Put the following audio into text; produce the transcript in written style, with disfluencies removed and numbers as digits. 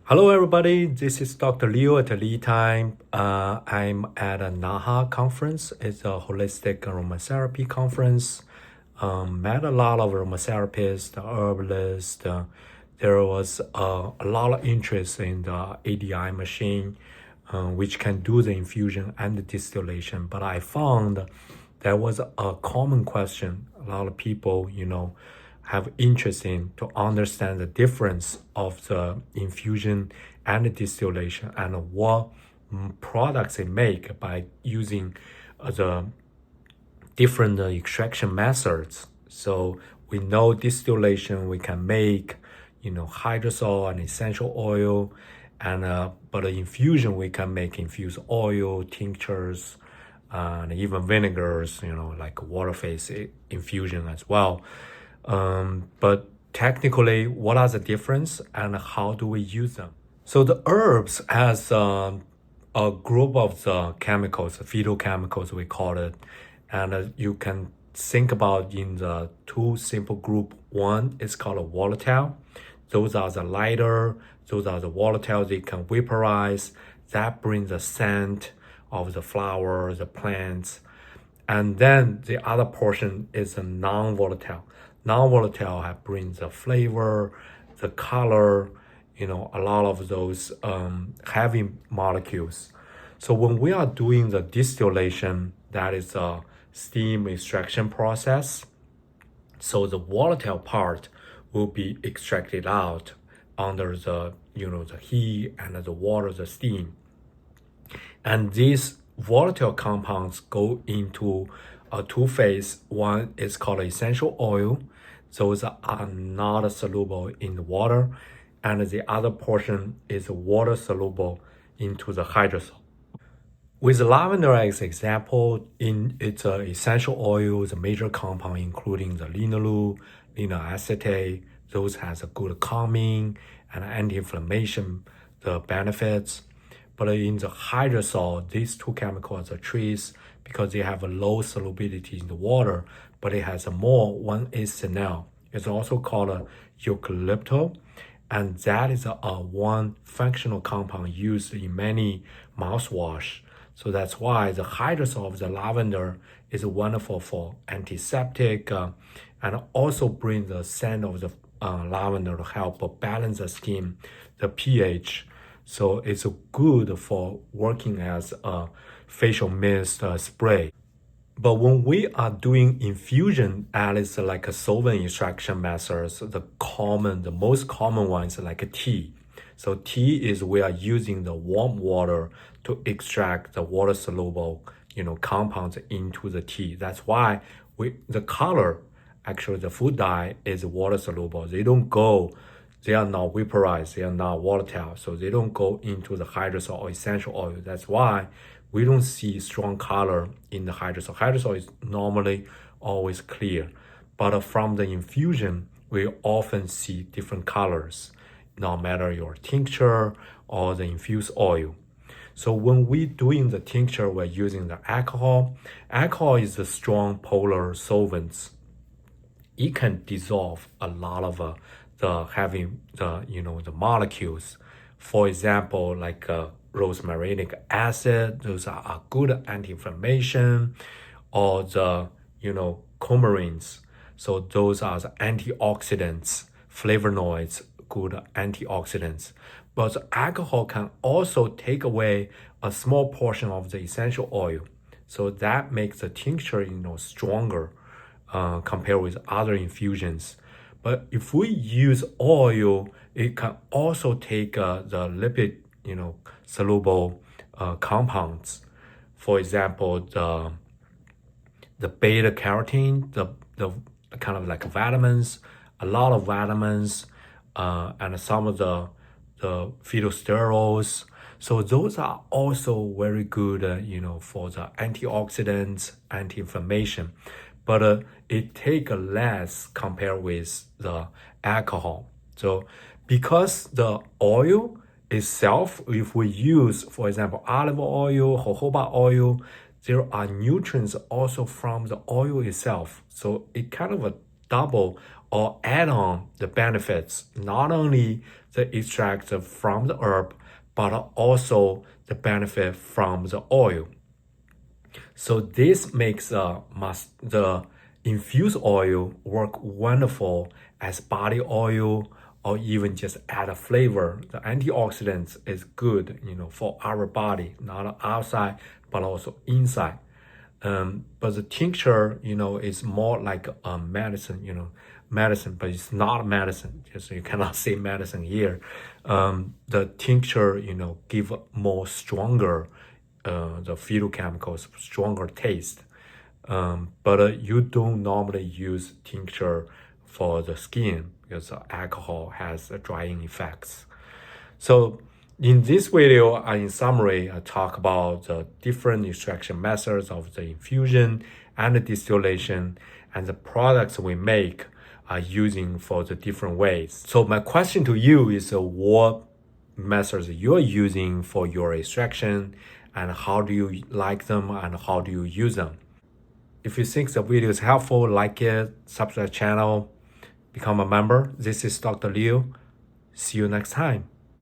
Hello, everybody. This is Dr. Leo at LeTime. I'm at a NAHA conference. It's a holistic aromatherapy conference. Met a lot of aromatherapists, herbalists. There was a lot of interest in the ADI machine, which can do the infusion and the distillation. But I found there was a common question. A lot of people, have interest in to understand the difference of the infusion and the distillation and what products they make by using the different extraction methods. So we know distillation we can make, hydrosol and essential oil, and but the infusion we can make infused oil, tinctures, and even vinegars, like water phase infusion as well. But technically, what are the difference and how do we use them? So the herbs has a group of the chemicals, phytochemicals we call it, and you can think about in the two simple group. One is called a volatile. Those are the lighter. Those are the volatile. They can vaporize. That brings the scent of the flower, the plants. And then the other portion is a non-volatile. Non-volatile brings the flavor, the color, a lot of those heavy molecules. So when we are doing the distillation, that is a steam extraction process. So the volatile part will be extracted out under the the heat and the water, the steam. And these volatile compounds go into a two-phase. One is called essential oil. Those are not soluble in the water. And the other portion is water soluble into the hydrosol. With lavender as example, in its essential oil, the major compound including the linalool, linoleic acetate, those has a good calming and anti-inflammation the benefits. But in the hydrosol, these two chemicals are trace because they have a low solubility in the water, but it has a more 1-acetonyl. It's also called a eucalypto, and that is a one functional compound used in many mouthwash. So that's why the hydrosol of the lavender is wonderful for antiseptic and also bring the scent of the lavender to help balance the skin, the pH. So it's good for working as a facial mist spray. But when we are doing infusion, that is like a solvent extraction methods. The most common one is like a tea. So tea is we are using the warm water to extract the water soluble, compounds into the tea. That's why the color, actually the food dye is water soluble. They are not vaporized, they are not volatile, so they don't go into the hydrosol or essential oil. That's why we don't see strong color in the hydrosol. Hydrosol is normally always clear, but from the infusion, we often see different colors, no matter your tincture or the infused oil. So when we doing the tincture, we're using the alcohol. Alcohol is a strong polar solvent. It can dissolve a lot of the molecules. For example, like rosmarinic acid, those are good anti-inflammation, or the coumarins. So those are the antioxidants, flavonoids, good antioxidants. But the alcohol can also take away a small portion of the essential oil. So that makes the tincture stronger compared with other infusions. But if we use oil, it can also take the lipid, soluble compounds. For example, the beta carotene, the kind of like vitamins, a lot of vitamins, and some of the phytosterols. So those are also very good, for the antioxidants, anti-inflammation. But it take less compared with the alcohol. So because the oil itself, if we use, for example, olive oil, jojoba oil, there are nutrients also from the oil itself. So it kind of a double or add on the benefits, not only the extract from the herb, but also the benefit from the oil. So this makes the infused oil work wonderful as body oil or even just add a flavor. The antioxidants is good, for our body, not outside, but also inside. But the tincture, is more like a medicine, but it's not medicine. Just you cannot say medicine here. The tincture, give more stronger, the phytochemicals, stronger taste. But you don't normally use tincture for the skin because alcohol has drying effects. So in this video, in summary, I talk about the different extraction methods of the infusion and the distillation and the products we make are using for the different ways. So my question to you is what methods you're using for your extraction and how do you like them and how do you use them? If you think the video is helpful, like it, subscribe channel, become a member. This is Dr. Liu. See you next time.